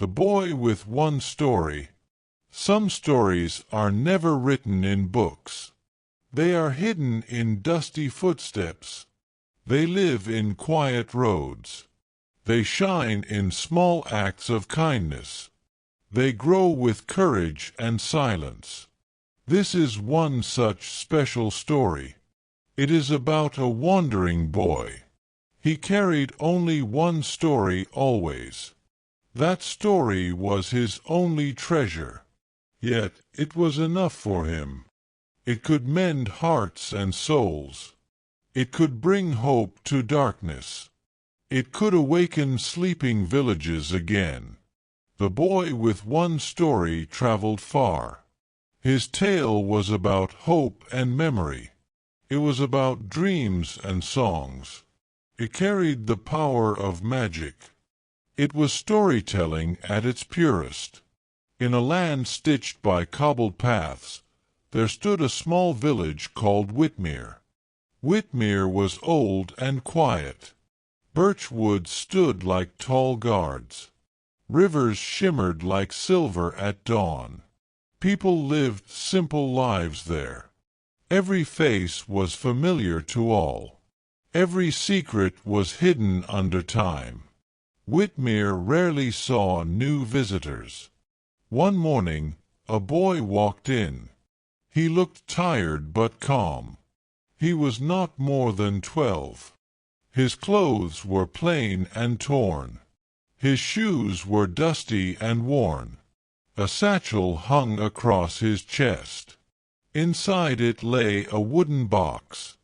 The Boy with One Story. Some stories are never written in books. They are hidden in dusty footsteps. They live in quiet roads. They shine in small acts of kindness. They grow with courage and silence. This is one such special story. It is about a wandering boy. He carried only one story always. That story was his only treasure. Yet it was enough for him. It could mend hearts and souls. It could bring hope to darkness. It could awaken sleeping villages again. The boy with one story traveled far. His tale was about hope and memory. It was about dreams and songs. It carried the power of magic. It was storytelling at its purest. In a land stitched by cobbled paths, there stood a small village called Whitmere. Whitmere was old and quiet. Birch woods stood like tall guards. Rivers shimmered like silver at dawn. People lived simple lives there. Every face was familiar to all. Every secret was hidden under time. Whitmere rarely saw new visitors. One morning, a boy walked in. He looked tired but calm. He was not more than 12. His clothes were plain and torn. His shoes were dusty and worn. A satchel hung across his chest. Inside it lay a wooden box.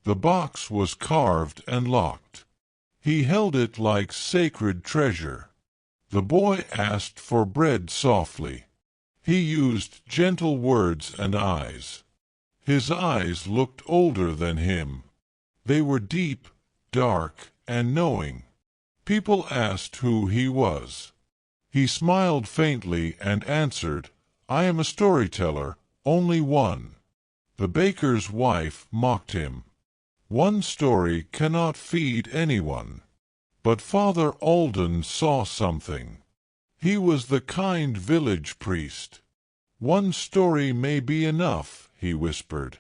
The box was carved and locked. He held it like sacred treasure. The boy asked for bread softly. He used gentle words and eyes. His eyes looked older than him. They were deep, dark, and knowing. People asked who he was. He smiled faintly and answered, "I am a storyteller, only one." The baker's wife mocked him. "One story cannot feed anyone." But Father Alden saw something. He was the kind village priest. "One story may be enough," he whispered.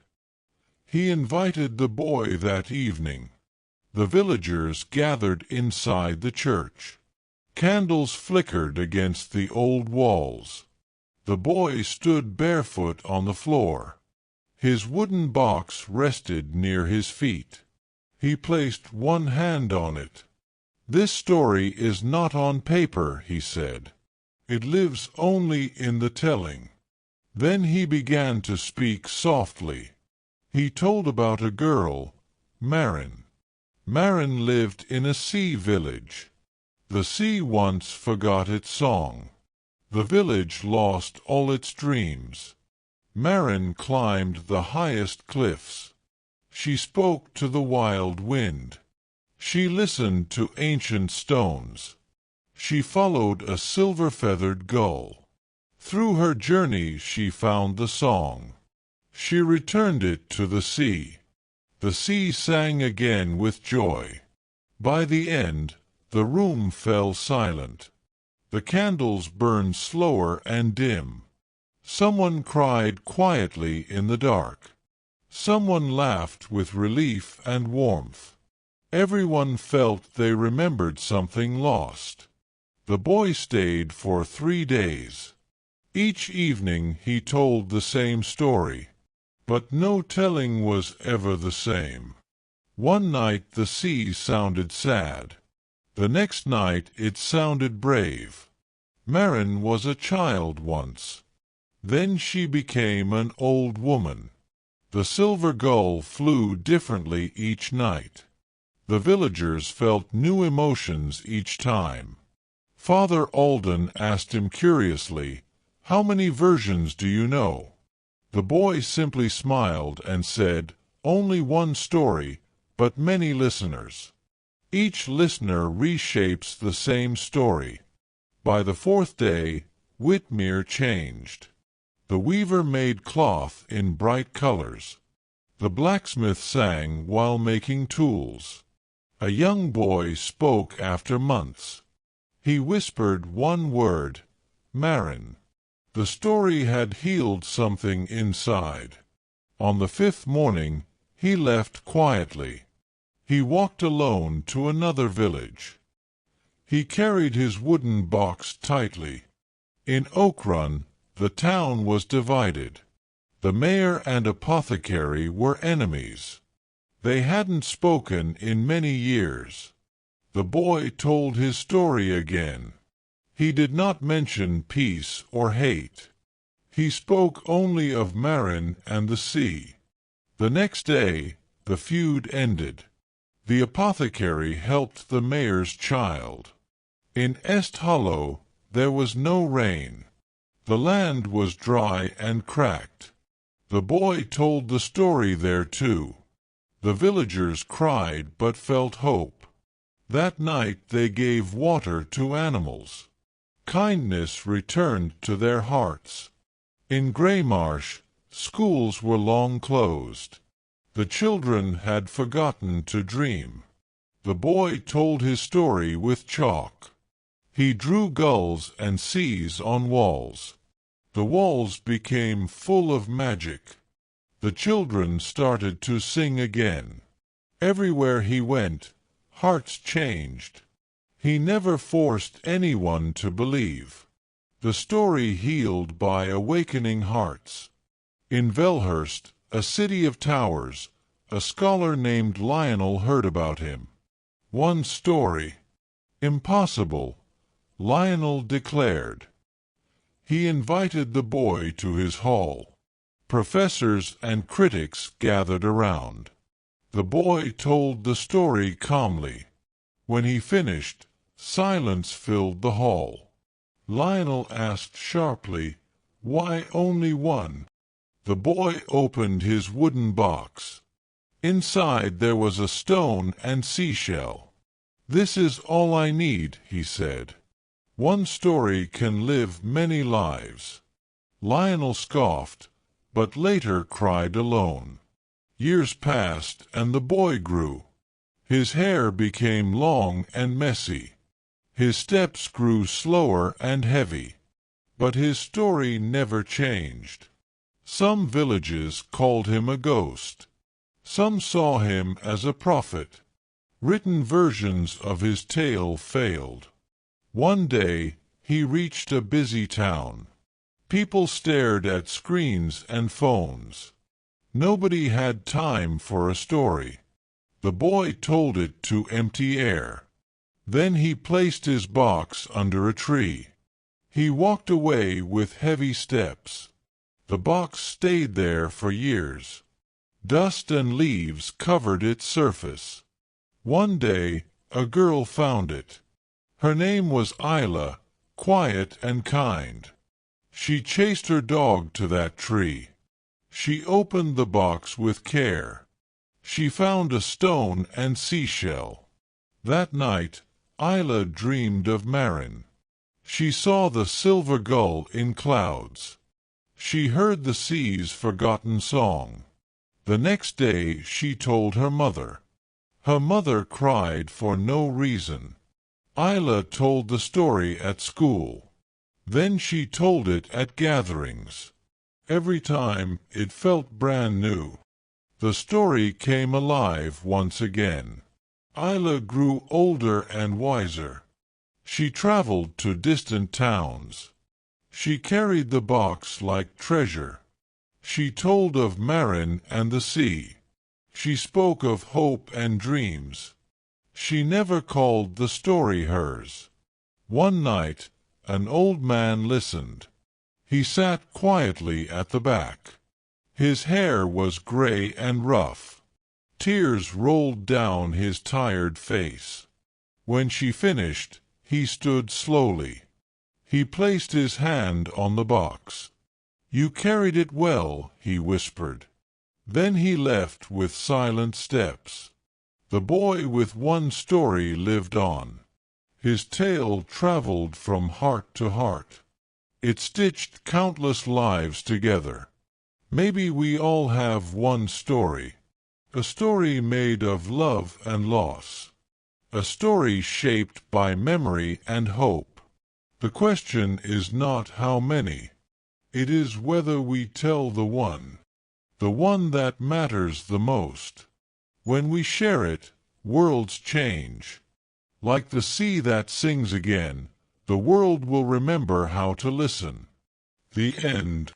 He invited the boy that evening. The villagers gathered inside the church. Candles flickered against the old walls. The boy stood barefoot on the floor. His wooden box rested near his feet. He placed one hand on it. "This story is not on paper," he said. "It lives only in the telling." Then he began to speak softly. He told about a girl, Marin. Marin lived in a sea village. The sea once forgot its song. The village lost all its dreams. Marin climbed the highest cliffs. She spoke to the wild wind. She listened to ancient stones. She followed a silver-feathered gull. Through her journey she found the song. She returned it to the sea. The sea sang again with joy. By the end, the room fell silent. The candles burned slower and dim. Someone cried quietly in the dark. Someone laughed with relief and warmth. Everyone felt they remembered something lost. The boy stayed for 3 days. Each evening he told the same story, but no telling was ever the same. One night the sea sounded sad. The next night it sounded brave. Marin was a child once. Then she became an old woman. The silver gull flew differently each night. The villagers felt new emotions each time. Father Alden asked him curiously, "How many versions do you know?" The boy simply smiled and said, "Only one story, but many listeners. Each listener reshapes the same story." By the 4th day, Whitmere changed. The weaver made cloth in bright colors. The blacksmith sang while making tools. A young boy spoke after months. He whispered one word, Marin. The story had healed something inside. On the 5th morning, he left quietly. He walked alone to another village. He carried his wooden box tightly. In Oakrun, the town was divided. The mayor and apothecary were enemies. They hadn't spoken in many years. The boy told his story again. He did not mention peace or hate. He spoke only of Marin and the sea. The next day, the feud ended. The apothecary helped the mayor's child. In Est Hollow, there was no rain. The land was dry and cracked. The boy told the story there too. The villagers cried but felt hope. That night they gave water to animals. Kindness returned to their hearts. In Greymarsh, schools were long closed. The children had forgotten to dream. The boy told his story with chalk. He drew gulls and seas on walls. The walls became full of magic. The children started to sing again. Everywhere he went, hearts changed. He never forced anyone to believe. The story healed by awakening hearts. In Velhurst, a city of towers, a scholar named Lionel heard about him. One story. Impossible, Lionel declared. He invited the boy to his hall. Professors and critics gathered around. The boy told the story calmly. When he finished, silence filled the hall. Lionel asked sharply, "Why only one?" The boy opened his wooden box. Inside there was a stone and seashell. "This is all I need," he said. "One story can live many lives." Lionel scoffed, but later cried alone. Years passed and the boy grew. His hair became long and messy. His steps grew slower and heavy. But his story never changed. Some villages called him a ghost. Some saw him as a prophet. Written versions of his tale failed. One day, he reached a busy town. People stared at screens and phones. Nobody had time for a story. The boy told it to empty air. Then he placed his box under a tree. He walked away with heavy steps. The box stayed there for years. Dust and leaves covered its surface. One day, a girl found it. Her name was Isla, quiet and kind. She chased her dog to that tree. She opened the box with care. She found a stone and seashell. That night, Isla dreamed of Marin. She saw the silver gull in clouds. She heard the sea's forgotten song. The next day she told her mother. Her mother cried for no reason. Isla told the story at school. Then she told it at gatherings. Every time it felt brand new. The story came alive once again. Isla grew older and wiser. She traveled to distant towns. She carried the box like treasure. She told of Marin and the sea. She spoke of hope and dreams. She never called the story hers. One night, an old man listened. He sat quietly at the back. His hair was gray and rough. Tears rolled down his tired face. When she finished, he stood slowly. He placed his hand on the box. "You carried it well," he whispered. Then he left with silent steps. The boy with one story lived on. His tale traveled from heart to heart. It stitched countless lives together. Maybe we all have one story, a story made of love and loss, a story shaped by memory and hope. The question is not how many. It is whether we tell the one that matters the most. When we share it, worlds change. Like the sea that sings again, the world will remember how to listen. The end.